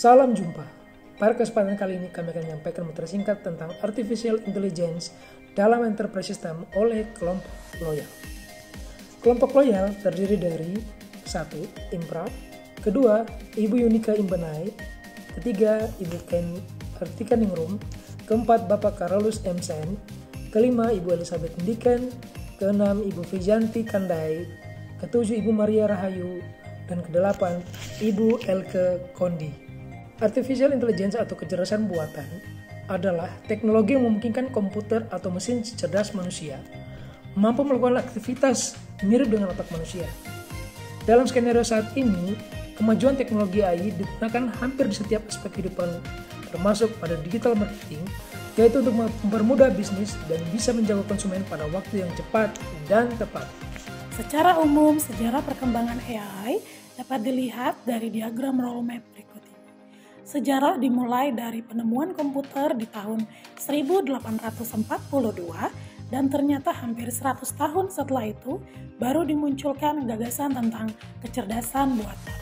Salam jumpa. Pada kesempatan kali ini kami akan menyampaikan materi singkat tentang Artificial Intelligence dalam Enterprise System oleh kelompok loyal. Kelompok loyal terdiri dari 1. Impra, kedua Ibu Yunika Imbenai, ketiga Ibu Ken Artika Ningrum, keempat Bapak Carolus M. Sen, kelima Ibu Elizabeth Ndiken, keenam Ibu Vijanti Kandai, ketujuh Ibu Maria Rahayu, dan kedelapan Ibu Elke Kondi. Artificial Intelligence atau kecerdasan buatan adalah teknologi yang memungkinkan komputer atau mesin cerdas manusia mampu melakukan aktivitas mirip dengan otak manusia. Dalam skenario saat ini, kemajuan teknologi AI digunakan hampir di setiap aspek kehidupan, termasuk pada digital marketing, yaitu untuk mempermudah bisnis dan bisa menjaga konsumen pada waktu yang cepat dan tepat. Secara umum, sejarah perkembangan AI dapat dilihat dari diagram roadmap berikut ini. Sejarah dimulai dari penemuan komputer di tahun 1842 dan ternyata hampir 100 tahun setelah itu baru dimunculkan gagasan tentang kecerdasan buatan.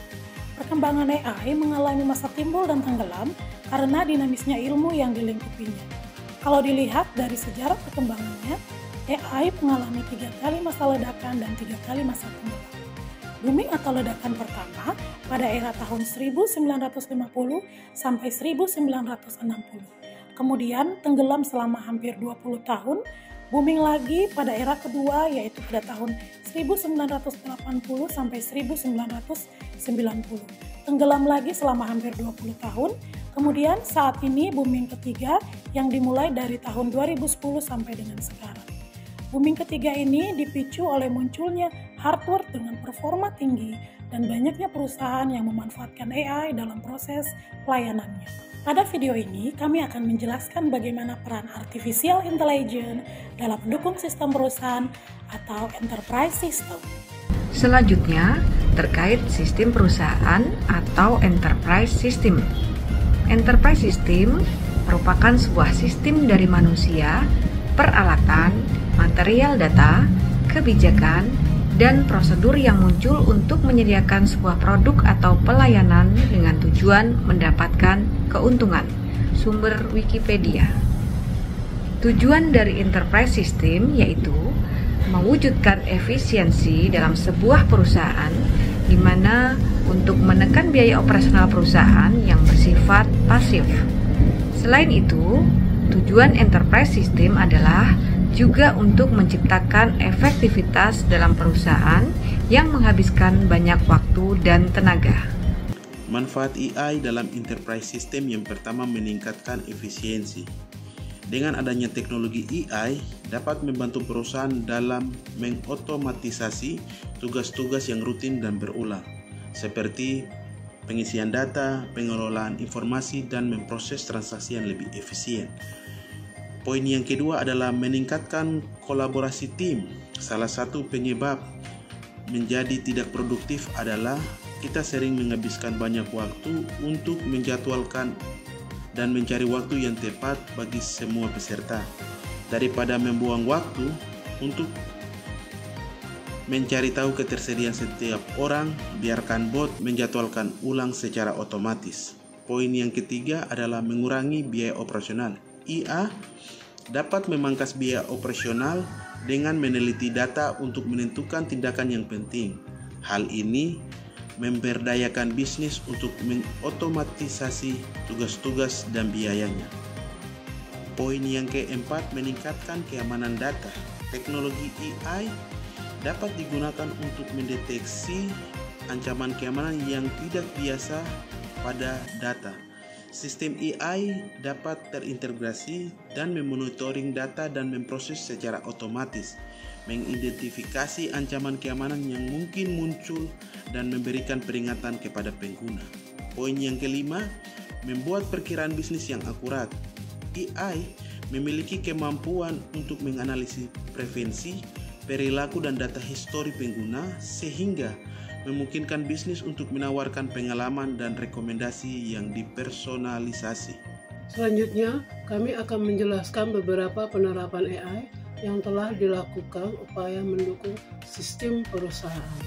Perkembangan AI mengalami masa timbul dan tenggelam karena dinamisnya ilmu yang dilingkupinya. Kalau dilihat dari sejarah perkembangannya, AI mengalami 3 kali masa ledakan dan 3 kali masa tenggelam. Booming atau ledakan pertama pada era tahun 1950 sampai 1960. Kemudian tenggelam selama hampir 20 tahun, booming lagi pada era kedua yaitu pada tahun 1980 sampai 1990. Tenggelam lagi selama hampir 20 tahun. Kemudian saat ini booming ketiga yang dimulai dari tahun 2010 sampai dengan sekarang. Booming ketiga ini dipicu oleh munculnya hardware dengan performa tinggi dan banyaknya perusahaan yang memanfaatkan AI dalam proses pelayanannya. Pada video ini, kami akan menjelaskan bagaimana peran Artificial Intelligence dalam mendukung sistem perusahaan atau Enterprise System. Selanjutnya, terkait sistem perusahaan atau Enterprise System. Enterprise System merupakan sebuah sistem dari manusia, peralatan, material data, kebijakan, dan prosedur yang muncul untuk menyediakan sebuah produk atau pelayanan dengan tujuan mendapatkan keuntungan. Sumber Wikipedia. Tujuan dari Enterprise System yaitu mewujudkan efisiensi dalam sebuah perusahaan di mana untuk menekan biaya operasional perusahaan yang bersifat pasif. Selain itu, tujuan Enterprise System adalah juga untuk menciptakan efektivitas dalam perusahaan yang menghabiskan banyak waktu dan tenaga. Manfaat AI dalam enterprise system yang pertama meningkatkan efisiensi. Dengan adanya teknologi AI dapat membantu perusahaan dalam mengotomatisasi tugas-tugas yang rutin dan berulang, seperti pengisian data, pengelolaan informasi, dan memproses transaksi yang lebih efisien. Poin yang kedua adalah meningkatkan kolaborasi tim. Salah satu penyebab menjadi tidak produktif adalah kita sering menghabiskan banyak waktu untuk menjadwalkan dan mencari waktu yang tepat bagi semua peserta. Daripada membuang waktu untuk mencari tahu ketersediaan setiap orang, biarkan bot menjadwalkan ulang secara otomatis. Poin yang ketiga adalah mengurangi biaya operasional. IA dapat memangkas biaya operasional dengan meneliti data untuk menentukan tindakan yang penting. Hal ini memberdayakan bisnis untuk mengotomatisasi tugas-tugas dan biayanya. Poin yang keempat, meningkatkan keamanan data. Teknologi AI dapat digunakan untuk mendeteksi ancaman keamanan yang tidak biasa pada data. Sistem AI dapat terintegrasi dan memonitoring data dan memproses secara otomatis, mengidentifikasi ancaman keamanan yang mungkin muncul dan memberikan peringatan kepada pengguna. Poin yang kelima, membuat perkiraan bisnis yang akurat. AI memiliki kemampuan untuk menganalisis preferensi, perilaku dan data histori pengguna sehingga memungkinkan bisnis untuk menawarkan pengalaman dan rekomendasi yang dipersonalisasi. Selanjutnya, kami akan menjelaskan beberapa penerapan AI yang telah dilakukan upaya mendukung sistem perusahaan.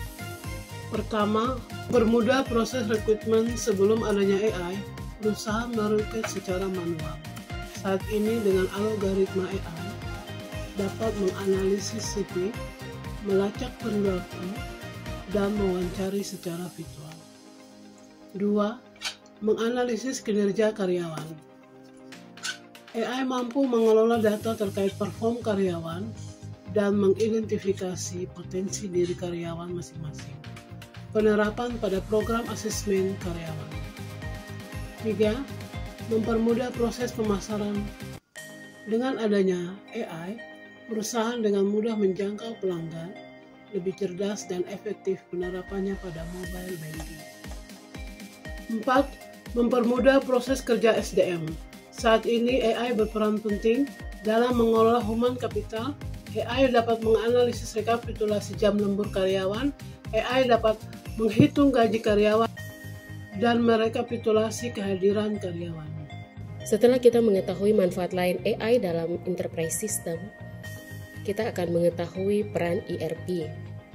Pertama, permudah proses rekrutmen sebelum adanya AI. berusaha meruket secara manual. Saat ini dengan algoritma AI dapat menganalisis CV, melacak penjual, dan mewawancari secara virtual. 2. Menganalisis kinerja karyawan. AI mampu mengelola data terkait perform karyawan dan mengidentifikasi potensi diri karyawan masing-masing. Penerapan pada program asesmen karyawan. 3. Mempermudah proses pemasaran. Dengan adanya AI, perusahaan dengan mudah menjangkau pelanggan, lebih cerdas dan efektif penerapannya pada mobile banking. 4. Mempermudah proses kerja SDM. Saat ini AI berperan penting dalam mengelola human capital. AI dapat menganalisis rekapitulasi jam lembur karyawan. AI dapat menghitung gaji karyawan dan merekapitulasi kehadiran karyawan. Setelah kita mengetahui manfaat lain AI dalam enterprise system, kita akan mengetahui peran ERP.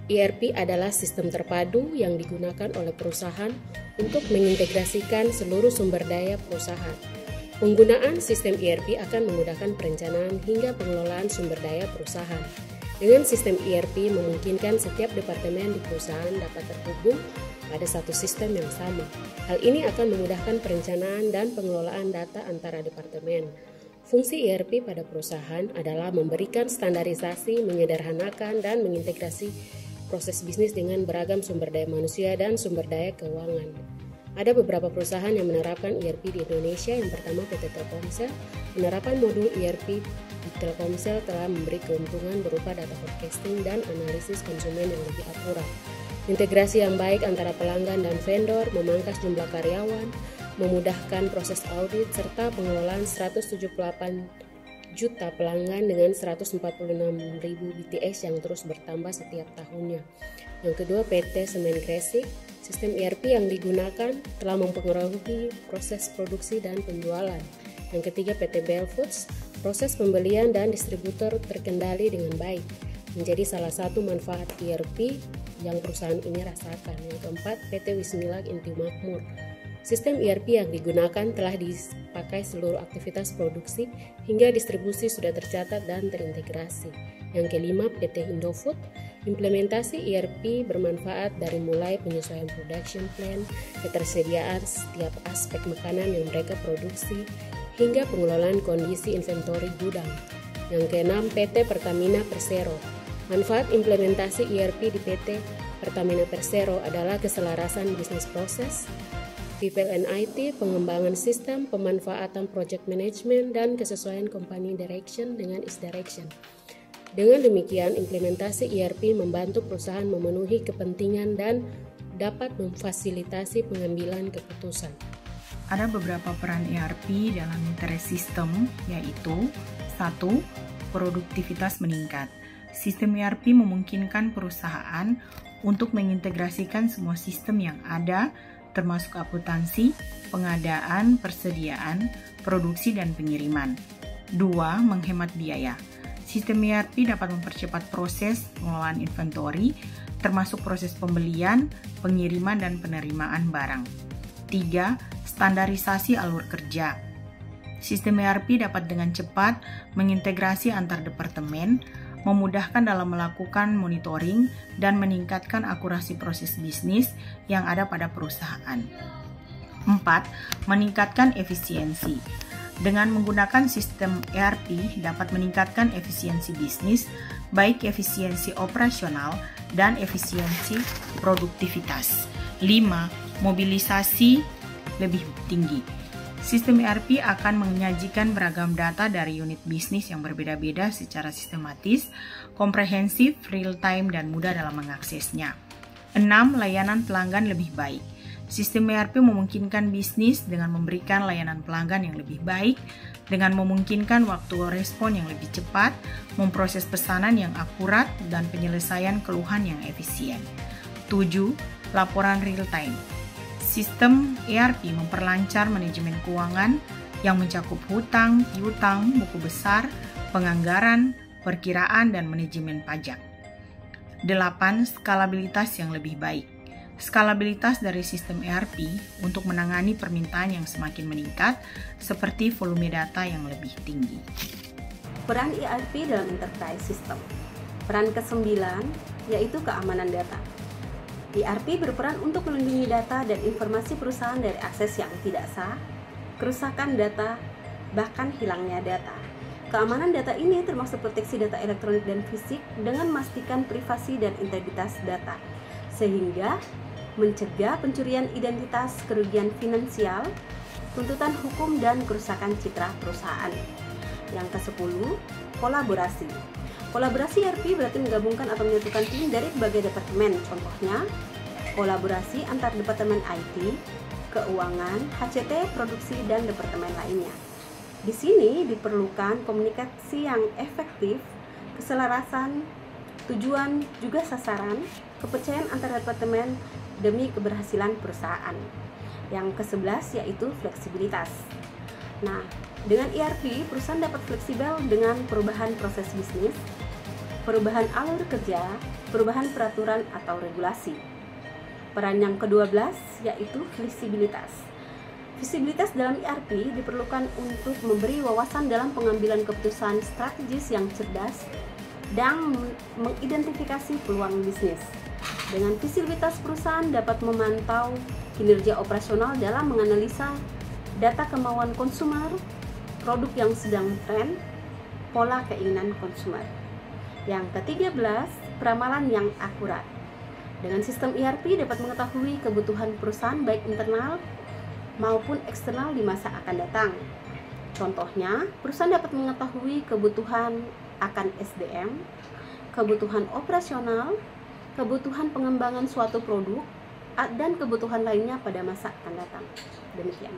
ERP adalah sistem terpadu yang digunakan oleh perusahaan untuk mengintegrasikan seluruh sumber daya perusahaan. Penggunaan sistem ERP akan memudahkan perencanaan hingga pengelolaan sumber daya perusahaan. Dengan sistem ERP memungkinkan setiap departemen di perusahaan dapat terhubung pada satu sistem yang sama. Hal ini akan memudahkan perencanaan dan pengelolaan data antara departemen. Fungsi ERP pada perusahaan adalah memberikan standarisasi, menyederhanakan, dan mengintegrasi proses bisnis dengan beragam sumber daya manusia dan sumber daya keuangan. Ada beberapa perusahaan yang menerapkan ERP di Indonesia. Yang pertama PT Telkomsel. Penerapan modul ERP di Telkomsel telah memberi keuntungan berupa data forecasting dan analisis konsumen yang lebih akurat. Integrasi yang baik antara pelanggan dan vendor, memangkas jumlah karyawan, memudahkan proses audit, serta pengelolaan 178 juta pelanggan dengan 146.000 BTS yang terus bertambah setiap tahunnya. Yang kedua PT Semen Gresik. Sistem ERP yang digunakan telah mempengaruhi proses produksi dan penjualan. Yang ketiga PT Bell Foods. Proses pembelian dan distributor terkendali dengan baik, menjadi salah satu manfaat ERP yang perusahaan ini rasakan. Yang keempat, PT Wismilak Inti Makmur. Sistem ERP yang digunakan telah dipakai seluruh aktivitas produksi hingga distribusi sudah tercatat dan terintegrasi. Yang kelima, PT Indofood. Implementasi ERP bermanfaat dari mulai penyesuaian production plan, ketersediaan setiap aspek makanan yang mereka produksi, hingga pengelolaan kondisi inventory gudang. Yang keenam, PT Pertamina Persero. Manfaat implementasi ERP di PT Pertamina Persero adalah keselarasan bisnis proses, people and IT, pengembangan sistem, pemanfaatan project management, dan kesesuaian company direction dengan is direction. Dengan demikian, implementasi ERP membantu perusahaan memenuhi kepentingan dan dapat memfasilitasi pengambilan keputusan. Ada beberapa peran ERP dalam enterprise system, yaitu 1. Produktivitas meningkat. Sistem ERP memungkinkan perusahaan untuk mengintegrasikan semua sistem yang ada, termasuk akuntansi, pengadaan, persediaan, produksi, dan pengiriman. 2. Menghemat biaya. Sistem ERP dapat mempercepat proses pengelolaan inventory, termasuk proses pembelian, pengiriman, dan penerimaan barang. 3. Standarisasi alur kerja. Sistem ERP dapat dengan cepat mengintegrasi antar departemen, memudahkan dalam melakukan monitoring, dan meningkatkan akurasi proses bisnis yang ada pada perusahaan. 4. Meningkatkan efisiensi. Dengan menggunakan sistem ERP dapat meningkatkan efisiensi bisnis, baik efisiensi operasional dan efisiensi produktivitas. 5. Mobilisasi lebih tinggi. Sistem ERP akan menyajikan beragam data dari unit bisnis yang berbeda-beda secara sistematis, komprehensif, real-time, dan mudah dalam mengaksesnya. 6. Layanan pelanggan lebih baik. Sistem ERP memungkinkan bisnis dengan memberikan layanan pelanggan yang lebih baik, dengan memungkinkan waktu respon yang lebih cepat, memproses pesanan yang akurat, dan penyelesaian keluhan yang efisien. 7. Laporan real-time. Sistem ERP memperlancar manajemen keuangan yang mencakup hutang, piutang, buku besar, penganggaran, perkiraan, dan manajemen pajak. 8. Skalabilitas yang lebih baik. Skalabilitas dari sistem ERP untuk menangani permintaan yang semakin meningkat, seperti volume data yang lebih tinggi. Peran ERP dalam enterprise system. Peran ke-9 yaitu keamanan data. ERP berperan untuk melindungi data dan informasi perusahaan dari akses yang tidak sah, kerusakan data, bahkan hilangnya data. Keamanan data ini termasuk proteksi data elektronik dan fisik dengan memastikan privasi dan integritas data, sehingga mencegah pencurian identitas, kerugian finansial, tuntutan hukum, dan kerusakan citra perusahaan. Yang ke-10, kolaborasi. Kolaborasi ERP berarti menggabungkan atau menyatukan tim dari berbagai departemen. Contohnya, kolaborasi antar departemen IT, keuangan, HCT, produksi, dan departemen lainnya. Di sini diperlukan komunikasi yang efektif, keselarasan, tujuan, juga sasaran, kepercayaan antar departemen demi keberhasilan perusahaan. Yang ke-11 yaitu fleksibilitas. Nah, dengan ERP, perusahaan dapat fleksibel dengan perubahan proses bisnis, perubahan alur kerja, perubahan peraturan atau regulasi. Peran yang ke-12 yaitu visibilitas. Visibilitas dalam ERP diperlukan untuk memberi wawasan dalam pengambilan keputusan strategis yang cerdas dan mengidentifikasi peluang bisnis. Dengan visibilitas, perusahaan dapat memantau kinerja operasional dalam menganalisa data kemauan konsumer, produk yang sedang tren, pola keinginan konsumer. Yang ke-13, peramalan yang akurat. Dengan sistem ERP dapat mengetahui kebutuhan perusahaan baik internal maupun eksternal di masa akan datang. Contohnya, perusahaan dapat mengetahui kebutuhan akan SDM, kebutuhan operasional, kebutuhan pengembangan suatu produk, dan kebutuhan lainnya pada masa akan datang. Demikian.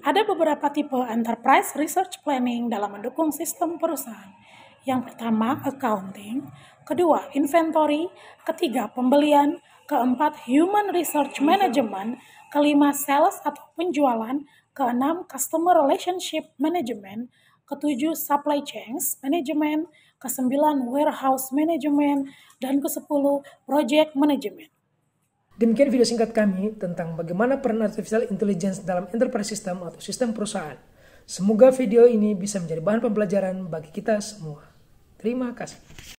Ada beberapa tipe enterprise research planning dalam mendukung sistem perusahaan. Yang pertama, accounting. Kedua, inventory. Ketiga, pembelian. Keempat, human research management. Kelima, sales atau penjualan. Keenam, customer relationship management. Ketujuh, supply chains management. Kesembilan, warehouse management. Dan ke-10, project management. Demikian video singkat kami tentang bagaimana peran artificial intelligence dalam enterprise system atau sistem perusahaan. Semoga video ini bisa menjadi bahan pembelajaran bagi kita semua. Terima kasih.